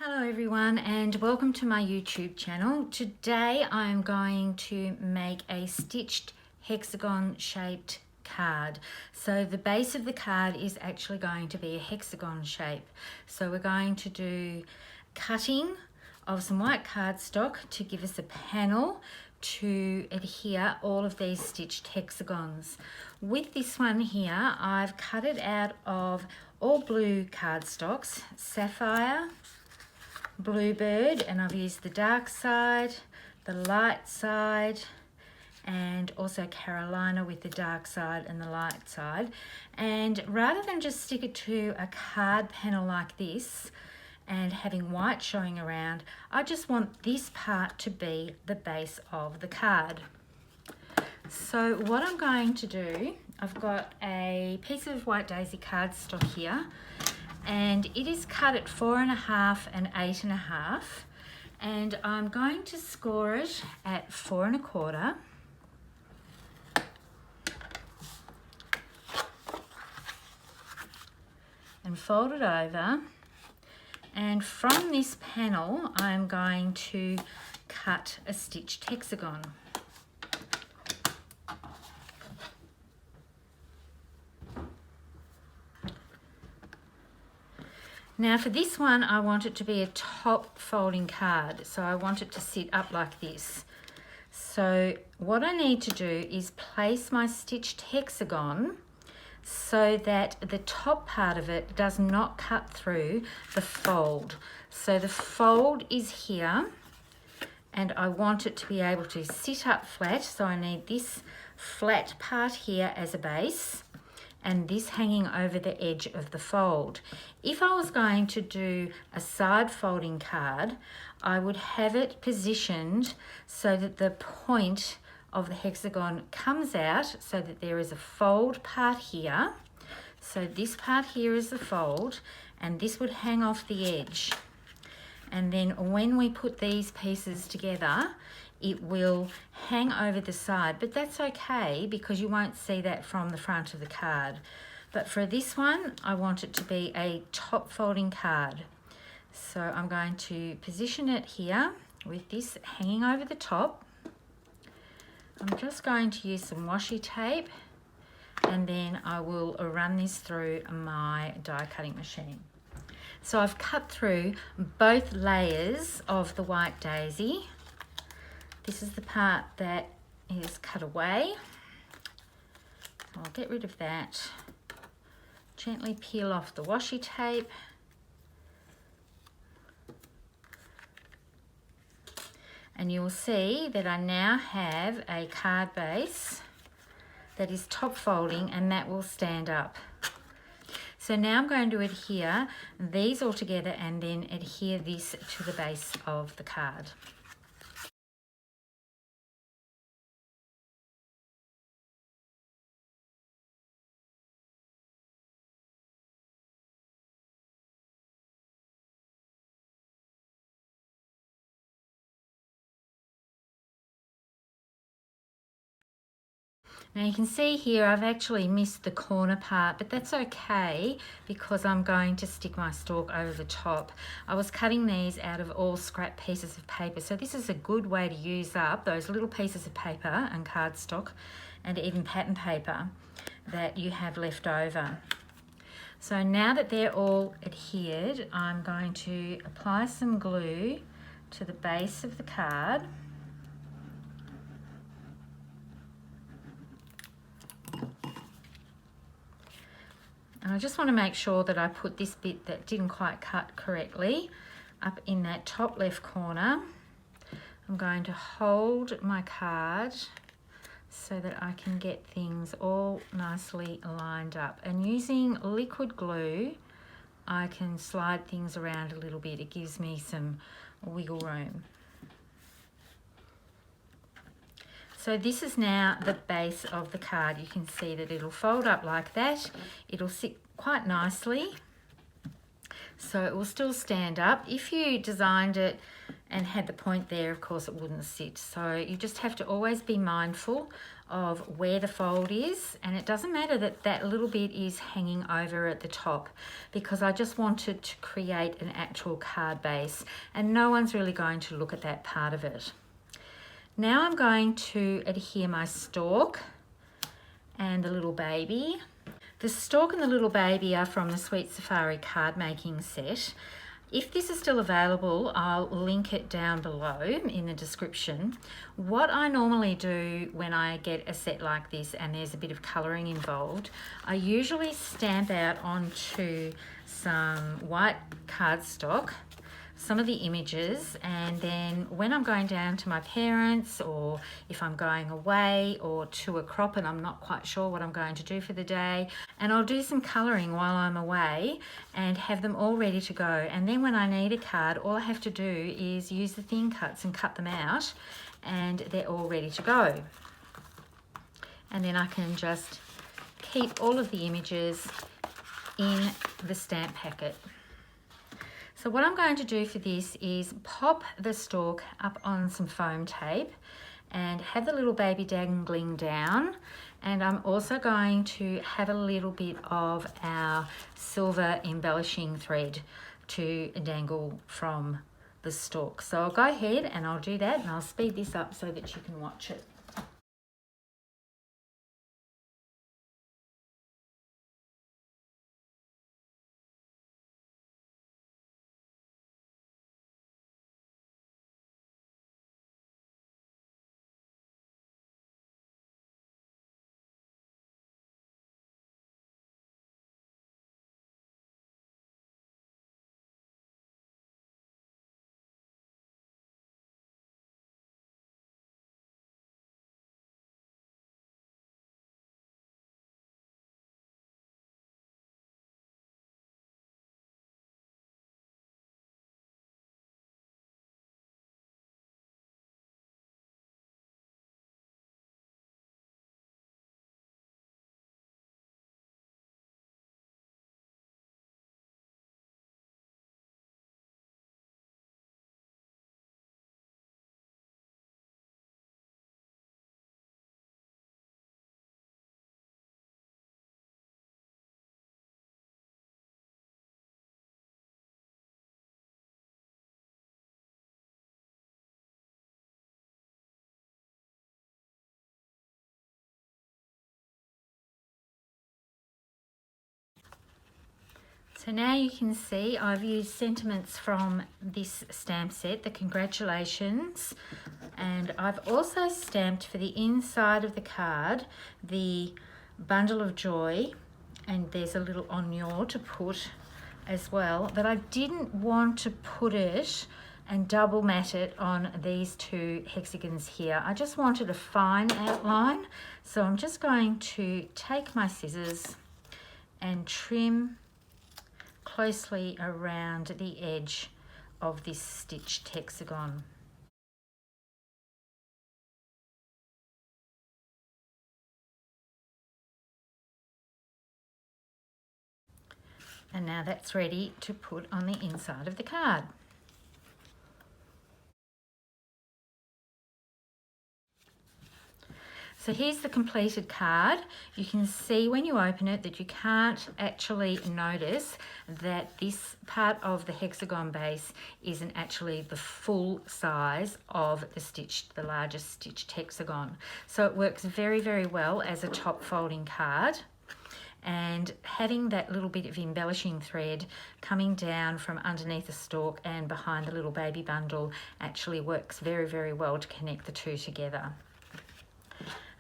Hello everyone and welcome to my YouTube channel. Today I'm going to make a stitched hexagon shaped card. So the base of the card is actually going to be a hexagon shape. So we're going to do cutting of some white cardstock to give us a panel to adhere all of these stitched hexagons. With this one here, I've cut it out of all blue cardstocks, sapphire, bluebird, and I've used the dark side, the light side, and also Carolina with the dark side and the light side. And rather than just stick it to a card panel like this and having white showing around, I just want this part to be the base of the card. So what I'm going to do, I've got a piece of white daisy cardstock here, and it is cut at 4.5 and 8.5, and I'm going to score it at 4.25. And fold it over, and from this panel I'm going to cut a stitched hexagon. Now for this one, I want it to be a top folding card, so I want it to sit up like this. So what I need to do is place my stitched hexagon so that the top part of it does not cut through the fold. So the fold is here, and I want it to be able to sit up flat, so I need this flat part here as a base, and this hanging over the edge of the fold. If I was going to do a side folding card, I would have it positioned so that the point of the hexagon comes out so that there is a fold part here. So this part here is the fold, and this would hang off the edge. And then when we put these pieces together, it will hang over the side, but that's okay because you won't see that from the front of the card. But for this one, I want it to be a top folding card. So I'm going to position it here with this hanging over the top. I'm just going to use some washi tape, and then I will run this through my die cutting machine. So I've cut through both layers of the white daisy. This is the part that is cut away. I'll get rid of that. Gently peel off the washi tape. And you'll see that I now have a card base that is top folding, and that will stand up. So now I'm going to adhere these all together and then adhere this to the base of the card. Now you can see here I've actually missed the corner part, but that's okay because I'm going to stick my stalk over the top. I was cutting these out of all scrap pieces of paper, so this is a good way to use up those little pieces of paper and cardstock and even pattern paper that you have left over. So now that they're all adhered, I'm going to apply some glue to the base of the card. And I just want to make sure that I put this bit that didn't quite cut correctly up in that top left corner. I'm going to hold my card so that I can get things all nicely lined up. And using liquid glue, I can slide things around a little bit. It gives me some wiggle room. So this is now the base of the card. You can see that it'll fold up like that. It'll sit quite nicely. So it will still stand up. If you designed it and had the point there, of course it wouldn't sit. So you just have to always be mindful of where the fold is, and it doesn't matter that that little bit is hanging over at the top, because I just wanted to create an actual card base and no one's really going to look at that part of it. Now I'm going to adhere my stalk and the little baby. The stalk and the little baby are from the Sweet Safari card making set. If this is still available, I'll link it down below in the description. What I normally do when I get a set like this and there's a bit of colouring involved, I usually stamp out onto some white cardstock some of the images, and then when I'm going down to my parents, or if I'm going away or to a crop and I'm not quite sure what I'm going to do for the day, and I'll do some colouring while I'm away and have them all ready to go. And then when I need a card, all I have to do is use the thin cuts and cut them out and they're all ready to go. And then I can just keep all of the images in the stamp packet. So what I'm going to do for this is pop the stalk up on some foam tape and have the little baby dangling down, and I'm also going to have a little bit of our silver embellishing thread to dangle from the stalk. So I'll go ahead and I'll do that, and I'll speed this up so that you can watch it. So now you can see I've used sentiments from this stamp set, the congratulations, and I've also stamped for the inside of the card the bundle of joy, and there's a little on your to put as well, but I didn't want to put it and double mat it on these two hexagons here. I just wanted a fine outline, so I'm just going to take my scissors and trim closely around the edge of this stitched hexagon. And now that's ready to put on the inside of the card. So here's the completed card. You can see when you open it that you can't actually notice that this part of the hexagon base isn't actually the full size of the largest stitched hexagon. So it works very, very well as a top folding card. And having that little bit of embellishing thread coming down from underneath the stalk and behind the little baby bundle actually works very, very well to connect the two together.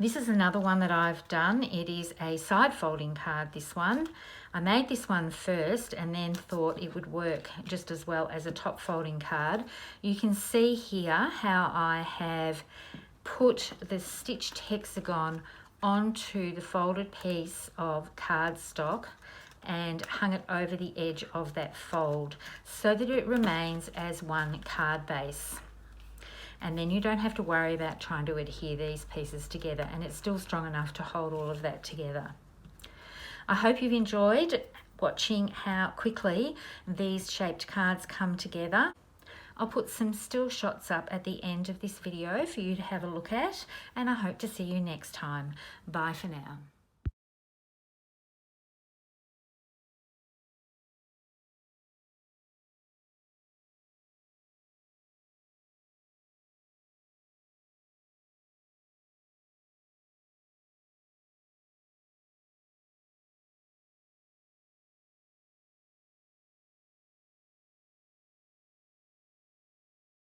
This is another one that I've done. It is a side folding card, this one. I made this one first and then thought it would work just as well as a top folding card. You can see here how I have put the stitched hexagon onto the folded piece of cardstock and hung it over the edge of that fold so that it remains as one card base. And then you don't have to worry about trying to adhere these pieces together, and it's still strong enough to hold all of that together. I hope you've enjoyed watching how quickly these shaped cards come together. I'll put some still shots up at the end of this video for you to have a look at, and I hope to see you next time. Bye for now.